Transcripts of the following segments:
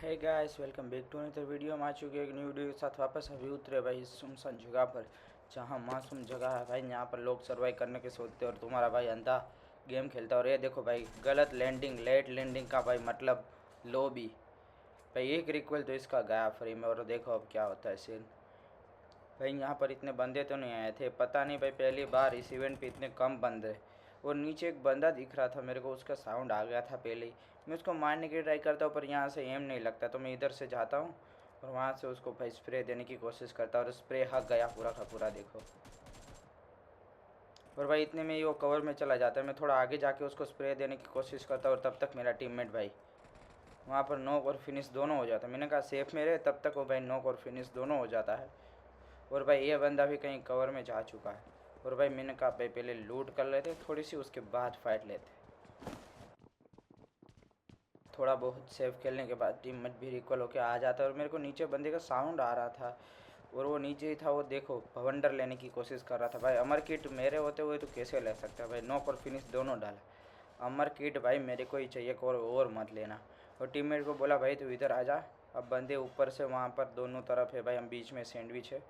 Hey guys, welcome back to another video. हम आ चुके हैं एक न्यू वीडियो के साथ वापस। अभी उतरे भाई इस सुनसान जगह पर, जहाँ मासूम जगह है भाई। यहाँ पर लोग सर्वाइव करने के सोचते हैं और तुम्हारा भाई अंधा गेम खेलता है। और ये देखो भाई, गलत लैंडिंग, लेट लैंडिंग का भाई मतलब लॉबी भाई। एक रिक्वेल तो इसका गया फ्री में। और देखो अब क्या होता है सीन भाई। यहाँ पर इतने बंदे तो नहीं आए थे, पता नहीं भाई, पहली बार इस इवेंट पे इतने कम बंदे। और नीचे एक बंदा दिख रहा था मेरे को, उसका साउंड आ गया था पहले ही। मैं उसको मारने की ट्राई करता हूँ पर यहाँ से एम नहीं लगता, तो मैं इधर से जाता हूँ और वहाँ से उसको भाई स्प्रे देने की कोशिश करता हूँ और स्प्रे हक गया पूरा का पूरा, देखो। और भाई इतने में ही वो कवर में चला जाता है। मैं थोड़ा आगे जाके उसको स्प्रे देने की कोशिश करता हूँ और तब तक मेरा टीममेट भाई वहाँ पर नॉक और फिनिश दोनों हो जाता है। मैंने कहा सेफ में रहे, तब तक वो भाई नॉक और फिनिश दोनों हो जाता है। और भाई ये बंदा भी कहीं कवर में जा चुका है। और भाई मैंने कहा भाई पहले लूट कर लेते थोड़ी सी, उसके बाद फाइट लेते। थोड़ा बहुत सेफ खेलने के बाद टीममेट भी रिकॉल होकर आ जाता है। और मेरे को नीचे बंदे का साउंड आ रहा था और वो नीचे ही था। वो देखो भवंडर लेने की कोशिश कर रहा था भाई। अमर किट मेरे होते हुए तो कैसे ले सकता है भाई। नॉक और फिनिश दोनों डाला। अमर किट भाई मेरे को ही चाहिए, और मत लेना। और टीममेट को बोला भाई तू इधर आ जा। अब बंदे ऊपर से वहाँ पर दोनों तरफ है भाई, हम बीच में सैंडविच है।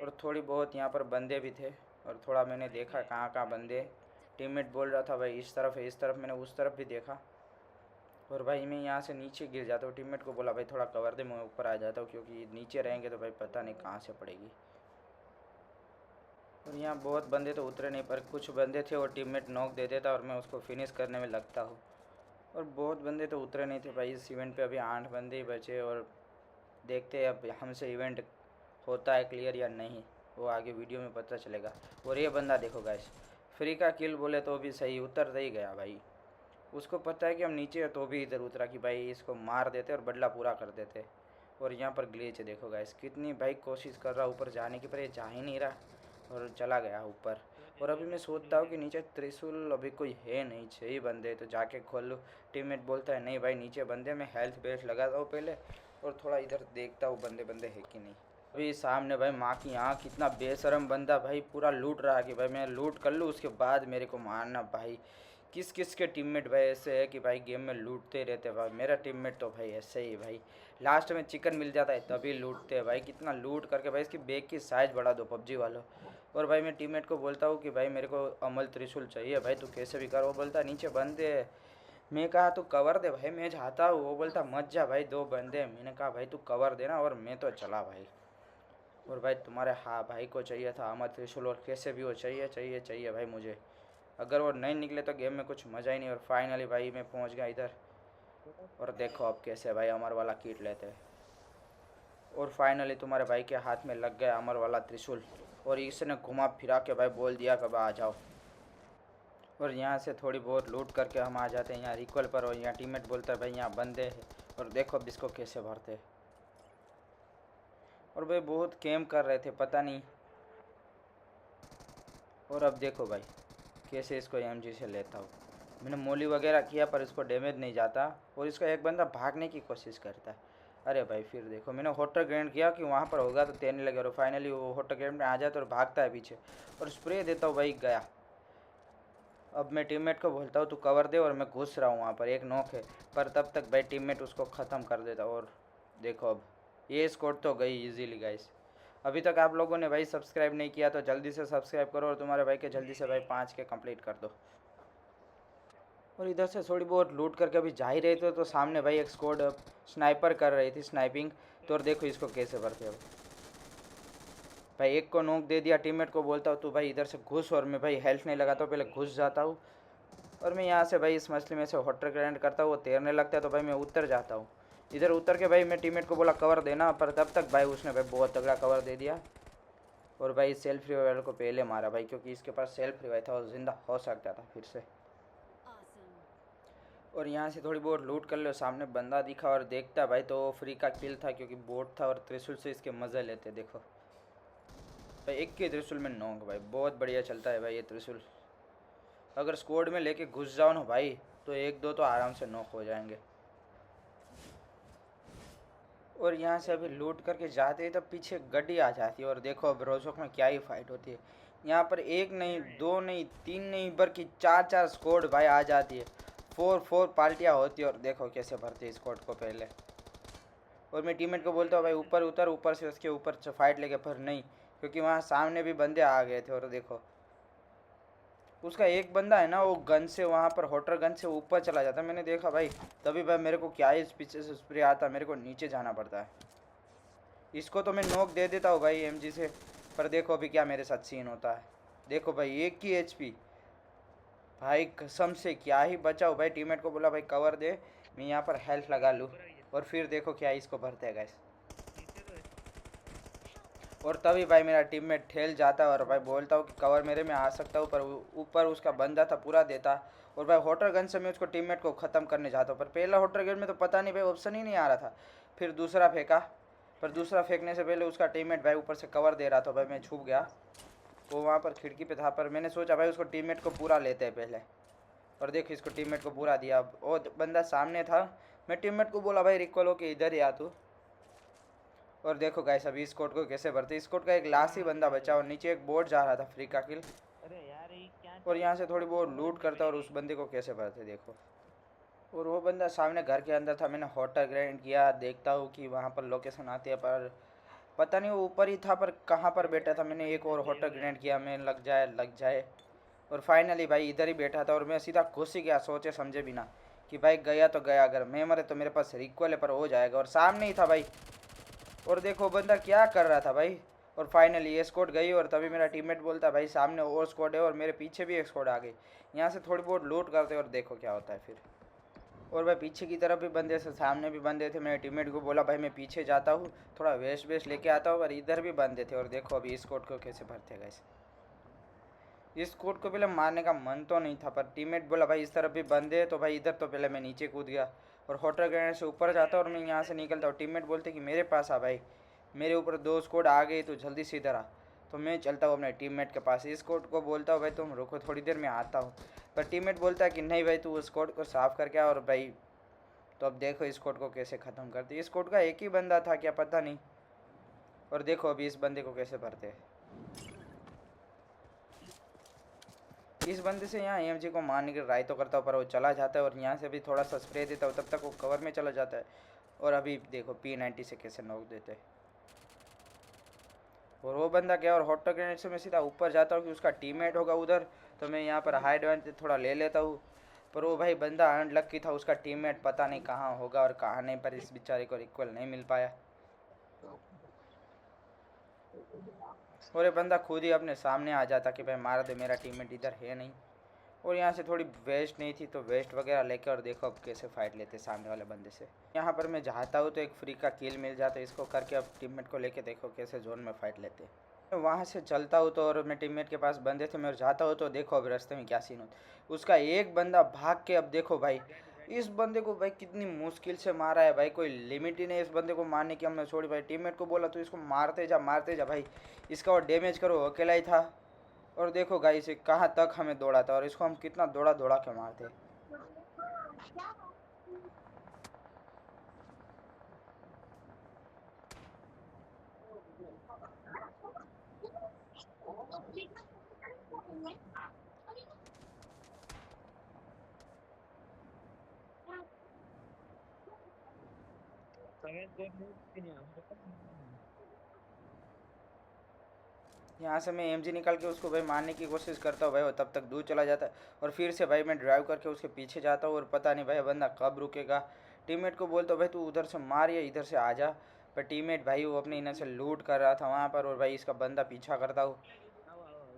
और थोड़ी बहुत यहाँ पर बंदे भी थे और थोड़ा मैंने देखा कहाँ कहाँ बंदे। टीममेट बोल रहा था भाई इस तरफ है, इस तरफ। मैंने उस तरफ भी देखा और भाई मैं यहाँ से नीचे गिर जाता हूँ। टीममेट को बोला भाई थोड़ा कवर दे, मैं ऊपर आ जाता हूँ, क्योंकि नीचे रहेंगे तो भाई पता नहीं कहाँ से पड़ेगी। और यहाँ बहुत बंदे तो उतरे नहीं, पर कुछ बंदे थे और टीममेट नॉक दे देता और मैं उसको फिनिश करने में लगता हूँ। और बहुत बंदे तो उतरे नहीं थे भाई। इस इवेंट पे अभी 8 बंदे ही बचे और देखते हैं अब हमसे इवेंट होता है क्लियर या नहीं, वो आगे वीडियो में पता चलेगा। और ये बंदा देखो गाइस, फ्री का किल बोले तो भी सही, उतर ही गया भाई। उसको पता है कि हम नीचे हैं तो भी इधर उतरा कि भाई इसको मार देते और बदला पूरा कर देते। और यहाँ पर ग्लिच देखो गाइस, कितनी भाई कोशिश कर रहा ऊपर जाने की, पर ये जा ही नहीं रहा और चला गया ऊपर। और अभी मैं सोचता हूँ कि नीचे त्रिशूल अभी कोई है नहीं, 6 ही बंदे, तो जाके खोल लूँ। टीममेट बोलता है नहीं भाई नीचे बंदे, मैं हेल्थ बेस लगाता हूँ पहले और थोड़ा इधर देखता हूँ बंदे बंदे है कि नहीं। अभी सामने भाई माँ की आँख, कितना बेशरम बंदा भाई, पूरा लूट रहा है कि भाई मैं लूट कर लूँ उसके बाद मेरे को मारना। भाई किस किस के टीममेट भाई ऐसे है कि भाई गेम में लूटते रहते भाई। मेरा टीममेट तो भाई ऐसे ही भाई, लास्ट में चिकन मिल जाता है तभी लूटते हैं भाई। कितना लूट करके भाई इसकी बैग की साइज़ बढ़ा दो पबजी वालों। और भाई मैं टीममेट को बोलता हूँ कि भाई मेरे को अमल त्रिशूल चाहिए भाई, तू कैसे भी कर। वो बोलता नीचे बंदे है। मैं कहा तू कवर दे भाई, मैं जाता हूँ। वो बोलता मत जा भाई, 2 बंदे। मैंने कहा भाई तू कवर देना, और मैं तो चला भाई। और भाई तुम्हारे हाँ भाई को चाहिए था अमर त्रिशूल, और कैसे भी वो चाहिए चाहिए चाहिए भाई मुझे। अगर वो नहीं निकले तो गेम में कुछ मज़ा ही नहीं। और फाइनली भाई मैं पहुंच गया इधर। और देखो अब कैसे भाई अमर वाला किट लेते हैं। और फाइनली तुम्हारे भाई के हाथ में लग गया अमर वाला त्रिशूल। और इसने घुमा फिरा के भाई बोल दिया कब आ जाओ। और यहाँ से थोड़ी बहुत लूट करके हम आ जाते हैं यहाँ रिकॉल पर। और यहाँ टीममेट बोलता है भाई यहाँ बंदे हैं। और देखो अब इसको कैसे भरते हैं। और भाई बहुत कैम कर रहे थे पता नहीं। और अब देखो भाई कैसे इसको एमजी से लेता हूँ। मैंने मोली वगैरह किया पर इसको डैमेज नहीं जाता। और इसका एक बंदा भागने की कोशिश करता है। अरे भाई फिर देखो, मैंने हॉटर ग्रेनेड किया कि वहाँ पर होगा तो तैरने लगे, और फाइनली वो हॉटर ग्रेनेड में आ जाता और भागता है पीछे। और स्प्रे देता हूँ भाई, गया। अब मैं टीममेट को बोलता हूँ तू कवर दे, और मैं घुस रहा हूँ वहाँ पर, एक नॉक है। पर तब तक भाई टीममेट उसको ख़त्म कर देता। और देखो अब ये स्कोर तो गई इजीली गाइस। अभी तक आप लोगों ने भाई सब्सक्राइब नहीं किया तो जल्दी से सब्सक्राइब करो, और तुम्हारे भाई के जल्दी से भाई 5 के कंप्लीट कर दो। और इधर से थोड़ी बहुत लूट करके अभी जा ही रहे थे तो सामने भाई एक स्क्वाड स्नाइपर कर रही थी, स्नाइपिंग। तो और देखो इसको कैसे भरते अब भाई। एक को नोक दे दिया, टीममेट को बोलता हूँ तू भाई इधर से घुस, और मैं भाई हेल्थ नहीं लगाता हूँ, पहले घुस जाता हूँ। और मैं यहाँ से भाई इस मछली में से हॉटर ग्राइंड करता हूँ, वो तैरने लगता है तो भाई मैं उतर जाता हूँ। इधर उतर के भाई मैं टीममेट को बोला कवर देना, पर तब तक भाई उसने भाई बहुत तगड़ा कवर दे दिया। और भाई सेल्फ रिवाइवल को पहले मारा भाई, क्योंकि इसके पास सेल्फ रिवाइव था और ज़िंदा हो सकता था फिर से। और यहाँ से थोड़ी बहुत लूट कर लो। सामने बंदा दिखा और देखता भाई तो फ्री का किल था, क्योंकि बोट था। और त्रिशूल से इसके मज़े लेते देखो भाई। एक के त्रिशूल में नॉक भाई, बहुत बढ़िया चलता है भाई ये त्रिशूल। अगर स्क्वाड में लेके घुस जाओ ना भाई तो 1-2 तो आराम से नॉक हो जाएंगे। और यहाँ से अभी लूट करके जाते ही तब पीछे गड्डी आ जाती है। और देखो अब रोजोक में क्या ही फाइट होती है। यहाँ पर 1 नहीं 2 नहीं 3 नहीं बल्कि 4-4 स्क्वाड भाई आ जाती है। 4-4 पार्टियाँ होती है। और देखो कैसे भरती है स्क्वाड को पहले। और मैं टीममेट को बोलता हूँ भाई ऊपर उतर, ऊपर से उसके ऊपर फाइट लेके, पर नहीं, क्योंकि वहाँ सामने भी बंदे आ गए थे। और देखो उसका एक बंदा है ना, वो गन से वहाँ पर हॉटर गन से ऊपर चला जाता है। मैंने देखा भाई, तभी भाई मेरे को क्या ही पीछे से स्प्रे आता, मेरे को नीचे जाना पड़ता है। इसको तो मैं नॉक दे देता हूँ भाई एमजी से, पर देखो अभी क्या मेरे साथ सीन होता है। देखो भाई एक ही एचपी, भाई कसम से क्या ही बचाओ भाई। टीममेट को बोला भाई कवर दे, मैं यहाँ पर हेल्थ लगा लूँ, और फिर देखो क्या इसको भरते हैं गाइस। और तभी भाई मेरा टीममेट ठेल जाता है और भाई बोलता हूँ कि कवर मेरे में आ सकता हूँ, पर ऊपर उसका बंदा था पूरा देता। और भाई हॉटर गन से मैं उसको टीममेट को ख़त्म करने जाता हूँ, पर पहला हॉटर गन में तो पता नहीं भाई ऑप्शन ही नहीं आ रहा था। फिर दूसरा फेंका, पर दूसरा फेंकने से पहले उसका टीममेट भाई ऊपर से कवर दे रहा था, भाई मैं छुप गया। वो वहाँ पर खिड़की पे था, पर मैंने सोचा भाई उसको टीममेट को पूरा लेते हैं पहले। और देख इसको टीममेट को पूरा दिया। वो बंदा सामने था, मैं टीममेट को बोला भाई रिकॉल होके इधर ही आ तू। और देखो गाइस अभी इस कोड को कैसे भरते। इस कोड का एक लास्ट ही बंदा बचा और नीचे एक बोट जा रहा था फ्री का किल। और यहाँ से थोड़ी बहुत लूट करता और उस बंदे को कैसे भरते देखो। और वो बंदा सामने घर के अंदर था। मैंने हॉटर ग्राइंड किया, देखता हूँ कि वहाँ पर लोकेशन आती है, पर पता नहीं वो ऊपर ही था, पर कहाँ पर बैठा था। मैंने एक और हॉटर ग्राइंड किया, मैं लग जाए लग जाए। और फाइनली भाई इधर ही बैठा था और मैं सीधा घुस ही गया सोचे समझे बिना कि भाई गया तो गया, अगर मैं मरे तो मेरे पास रिक्वल है, पर हो जाएगा। और सामने ही था भाई। और देखो बंदा क्या कर रहा था भाई। और फाइनली ये स्क्वाड गई और तभी मेरा टीममेट बोलता है भाई सामने और स्क्वाड है और मेरे पीछे भी एक स्क्वाड आ गई। यहाँ से थोड़ी बहुत लूट करते और देखो क्या होता है फिर। और भाई पीछे की तरफ भी बंदे थे, सामने भी बंदे थे। मेरे टीममेट को बोला भाई मैं पीछे जाता हूँ, थोड़ा वेस्ट वेस्ट लेके आता हूँ, और इधर भी बंदे थे। और देखो अभी इस स्क्वाड को कैसे भरते गए। इस कोड को पहले मारने का मन तो नहीं था, पर टीममेट बोला भाई इस तरफ भी बंदे है, तो भाई इधर तो पहले मैं नीचे कूद गया और हॉटर ग्रेनेड से ऊपर जाता और मैं यहाँ से निकलता हूँ। टीममेट बोलते कि मेरे पास आ भाई, मेरे ऊपर दो स्क्वाड आ गई, तो जल्दी से इधर आ। तो मैं चलता हूँ अपने टीममेट के पास। इस कोड को बोलता हूँ भाई तुम रुको थोड़ी देर में आता हूँ, पर टीममेट बोलता है कि नहीं भाई तू उस कोड को साफ़ करके आ। और भाई तो अब देखो इस कोड को कैसे ख़त्म करते। इस कोड का एक ही बंदा था क्या पता नहीं। और देखो अभी इस बंदे को कैसे भरते। इस बंदे से यहाँ एमजी को मारने की ट्राई तो करता हूँ, पर वो चला जाता है। और यहाँ से भी थोड़ा सा स्प्रे देता हूँ, तब तक वो कवर में चला जाता है। और अभी देखो P90 से कैसे नॉक देते हैं। और वो बंदा क्या, और हॉट ग्रेनेड से मैं सीधा ऊपर जाता हूँ कि उसका टीममेट होगा उधर, तो मैं यहाँ पर हाइड वाइड थोड़ा ले लेता हूँ। पर वो भाई बंदा अनलक्की था, उसका टीममेट पता नहीं कहाँ होगा और कहाँ नहीं, पर इस बेचारे को इक्वल नहीं मिल पाया। और ये बंदा खुद ही अपने सामने आ जाता कि भाई मार दे, मेरा टीममेट इधर है नहीं। और यहाँ से थोड़ी वेस्ट नहीं थी, तो वेस्ट वगैरह लेके और देखो अब कैसे फाइट लेते सामने वाले बंदे से। यहाँ पर मैं चाहता हूँ तो एक फ्री का किल मिल जाता है। इसको करके अब टीममेट को लेके देखो कैसे जोन में फाइट लेते हैं। वहाँ से चलता हूँ तो, और मैं टीममेट के पास बंदे थे, मैं जाता हूँ तो देखो अब रास्ते में क्या सीन होता। उसका एक बंदा भाग के, अब देखो भाई इस बंदे को भाई कितनी मुश्किल से मारा है भाई, कोई लिमिट ही नहीं इस बंदे को मारने की। हमने छोड़ी भाई, टीममेट को बोला तो इसको मारते जा भाई, इसका और डैमेज करो, अकेला ही था। और देखो गाइस कहाँ तक हमें दौड़ा था, और इसको हम कितना दौड़ा दौड़ा के मारते। यहाँ से मैं एमजी निकाल के उसको भाई मारने की कोशिश करता हूँ भाई, वो तब तक दूर चला जाता है। और फिर से भाई मैं ड्राइव करके उसके पीछे जाता हूँ, और पता नहीं भाई बंदा कब रुकेगा। टीममेट को बोलता हूँ भाई तू उधर से मार या इधर से आ जा, पर टीममेट भाई वो अपने इधर से लूट कर रहा था वहाँ पर, और भाई इसका बंदा पीछा करता हूँ।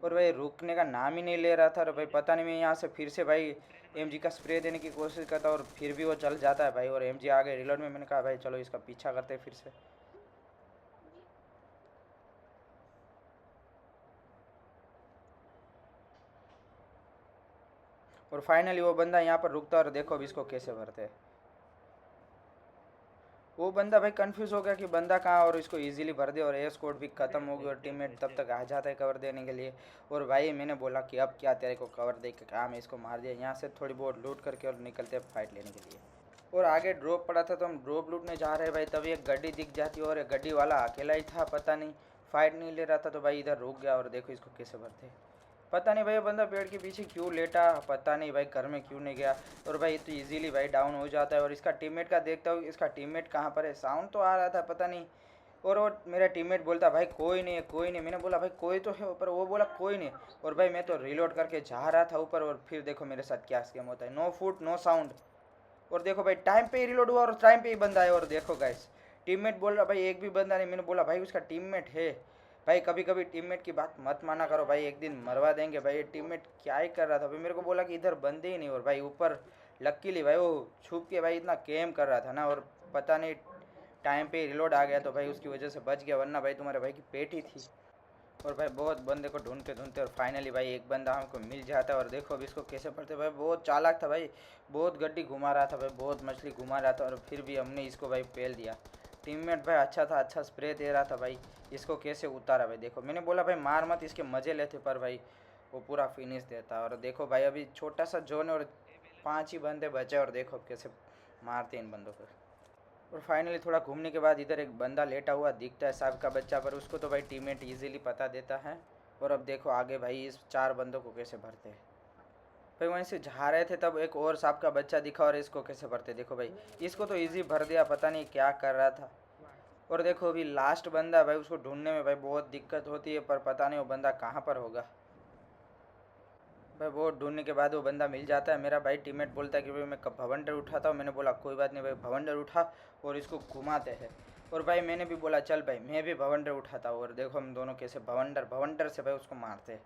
और भाई रुकने का नाम ही नहीं ले रहा था। और भाई पता नहीं मैं यहाँ से फिर से भाई एमजी का स्प्रे देने की कोशिश करता, और फिर भी वो चल जाता है भाई, और एमजी आ गए रिलोड में। मैंने कहा भाई चलो इसका पीछा करते फिर से। और फाइनली वो बंदा यहाँ पर रुकता, और देखो अब इसको कैसे भरते हैं। वो बंदा भाई कंफ्यूज हो गया कि बंदा कहाँ, और इसको इजीली भर दे, और एस कोड भी ख़त्म हो गई, और टीममेट तब तक आ जाता है कवर देने के लिए। और भाई मैंने बोला कि अब क्या तेरे को कवर दे के काम है, इसको मार दिया। यहाँ से थोड़ी बहुत लूट करके और निकलते फाइट लेने के लिए। और आगे ड्रॉप पड़ा था तो हम ड्रॉप लूटने जा रहे हैं भाई, तभी एक गाड़ी दिख जाती है, और एक गाड़ी वाला अकेला ही था, पता नहीं फाइट नहीं ले रहा था, तो भाई इधर रुक गया। और देखो इसको कैसे भरते। पता नहीं भाई वो बंदा पेड़ के पीछे क्यों लेटा, पता नहीं भाई घर में क्यों नहीं गया। और भाई तो इजीली भाई डाउन हो जाता है। और इसका टीममेट का देखता हूँ, इसका टीममेट कहाँ पर है, साउंड तो आ रहा था पता नहीं। और वो मेरा टीममेट बोलता भाई कोई नहीं है कोई नहीं, मैंने बोला भाई कोई तो है ऊपर, वो बोला कोई नहीं। और भाई मैं तो रिलोड करके जा रहा था ऊपर, और फिर देखो मेरे साथ क्या स्कैम होता है, नो फूट नो साउंड। और देखो भाई टाइम पे ही रिलोड हुआ और टाइम पे ही बंदा है। और देखो गाइस टीममेट बोल रहा भाई एक भी बंदा नहीं, मैंने बोला भाई उसका टीममेट है। भाई कभी कभी टीममेट की बात मत माना करो भाई, एक दिन मरवा देंगे भाई। ये टीममेट क्या ही कर रहा था भाई, मेरे को बोला कि इधर बंदे ही नहीं। और भाई ऊपर लकीली भाई वो छुप के भाई इतना गेम कर रहा था ना, और पता नहीं टाइम पे रिलोड आ गया तो भाई उसकी वजह से बच गया, वरना भाई तुम्हारे भाई की पेट ही थी। और भाई बहुत बंदे को ढूंढते ढूंढते और फाइनली भाई एक बंदा हमको मिल जाता है। और देखो अभी इसको कैसे पड़ते भाई, बहुत चालाक था भाई, बहुत गड्डी घुमा रहा था भाई, बहुत मछली घुमा रहा था, और फिर भी हमने इसको भाई पेल दिया। टीममेट भाई अच्छा था, अच्छा स्प्रे दे रहा था भाई, इसको कैसे उतारा भाई। देखो मैंने बोला भाई मार मत, इसके मज़े लेते, पर भाई वो पूरा फिनिश देता। और देखो भाई अभी छोटा सा जोन है और 5 ही बंदे बचे, और देखो अब कैसे मारते इन बंदों को। और फाइनली थोड़ा घूमने के बाद इधर एक बंदा लेटा हुआ दिखता है, सांप का बच्चा, पर उसको तो भाई टीममेट इजीली पता देता है। और अब देखो आगे भाई इस 4 बंदों को कैसे भरते हैं। भाई वहीं से जा रहे थे तब एक और सांप का बच्चा दिखा, और इसको कैसे भरते देखो भाई, इसको तो इजी भर दिया, पता नहीं क्या कर रहा था। और देखो अभी लास्ट बंदा भाई, उसको ढूंढने में भाई बहुत दिक्कत होती है, पर पता नहीं वो बंदा कहाँ पर होगा। भाई बहुत ढूंढने के बाद वो बंदा मिल जाता है। मेरा भाई टीममेट बोलता है कि भाई मैं कब भवंडर उठाता हूँ, मैंने बोला कोई बात नहीं भाई भवंडर उठा, और इसको घुमाते हैं। और भाई मैंने भी बोला चल भाई मैं भी भवंडर उठाता हूँ, और देखो हम दोनों कैसे भवंडर भवंडर से भाई उसको मारते हैं।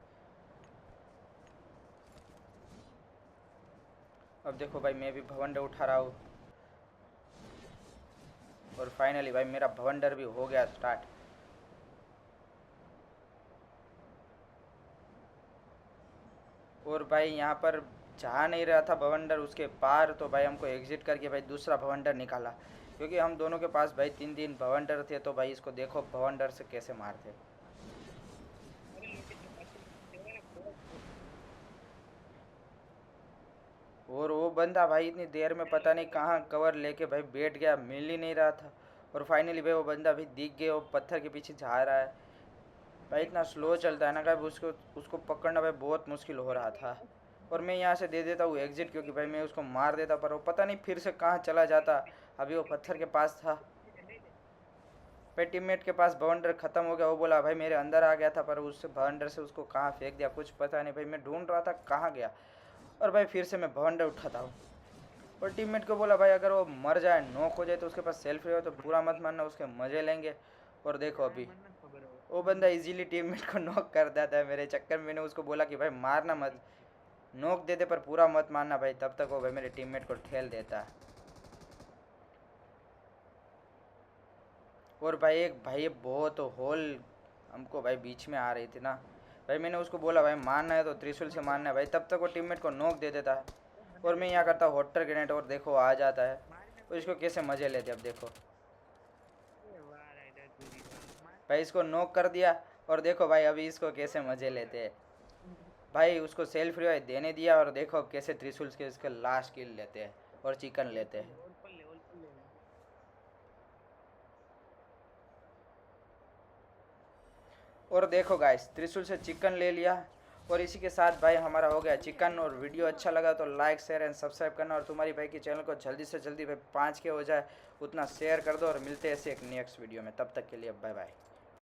अब देखो भाई मैं भी भवंडर उठा रहा हूँ, और फाइनली भाई मेरा भवंडर भी हो गया स्टार्ट। और भाई यहाँ पर जा नहीं रहा था भवंडर उसके पार, तो भाई हमको एग्जिट करके भाई दूसरा भवंडर निकाला, क्योंकि हम दोनों के पास भाई 3 भवंडर थे। तो भाई इसको देखो भवंडर से कैसे मारते। और वो बंदा भाई इतनी देर में पता नहीं कहाँ कवर लेके भाई बैठ गया, मिल ही नहीं रहा था। और फाइनली भाई वो बंदा भी दिख गया, वो पत्थर के पीछे जा रहा है। भाई इतना स्लो चलता है ना भाई, उसको उसको पकड़ना भाई बहुत मुश्किल हो रहा था। और मैं यहाँ से दे देता हूँ एग्जिट, क्योंकि भाई मैं उसको मार देता, पर वो पता नहीं फिर से कहाँ चला जाता। अभी वो पत्थर के पास था, भाई टीममेट के पास बाउंडर ख़त्म हो गया, वो बोला भाई मेरे अंदर आ गया था, पर उससे बाउंडर से उसको कहाँ फेंक दिया कुछ पता नहीं भाई, मैं ढूंढ रहा था कहाँ गया। और भाई फिर से मैं बाउंडर उठाता हूँ, और टीममेट को बोला भाई अगर वो मर जाए नॉक हो जाए तो उसके पास सेल्फ रहे हो तो बुरा मत मानना, उसके मज़े लेंगे। और देखो अभी वो बंदा इजीली टीममेट को नॉक कर देता है मेरे चक्कर में। मैंने उसको बोला कि भाई मारना मत, नॉक दे दे पर पूरा मत मारना भाई, तब तक वो भाई मेरे टीममेट को ठेल देता है। और भाई एक भाई बहुत होल हमको भाई बीच में आ रही थी ना भाई, मैंने उसको बोला भाई मारना है तो त्रिशूल से मारना है भाई, तब तक वो टीममेट को नॉक दे देता है। और मैं यहाँ करता हूँ हॉटर ग्रेनेड, और देखो आ जाता है। और इसको कैसे मज़े लेते अब देखो भाई, इसको नॉक कर दिया। और देखो भाई अभी इसको कैसे मज़े लेते हैं भाई, उसको सेल्फ रिवाइव देने दिया, और देखो अब कैसे त्रिशूल के इसके लास्ट किल लेते हैं और चिकन लेते हैं। और देखो गाइस त्रिशूल से चिकन ले लिया, और इसी के साथ भाई हमारा हो गया चिकन। और वीडियो अच्छा लगा तो लाइक शेयर एंड सब्सक्राइब करना, और तुम्हारी भाई के चैनल को जल्दी से जल्दी भाई 5 के हो जाए उतना शेयर कर दो, और मिलते हैं ऐसे एक नेक्स्ट वीडियो में, तब तक के लिए बाय बाय।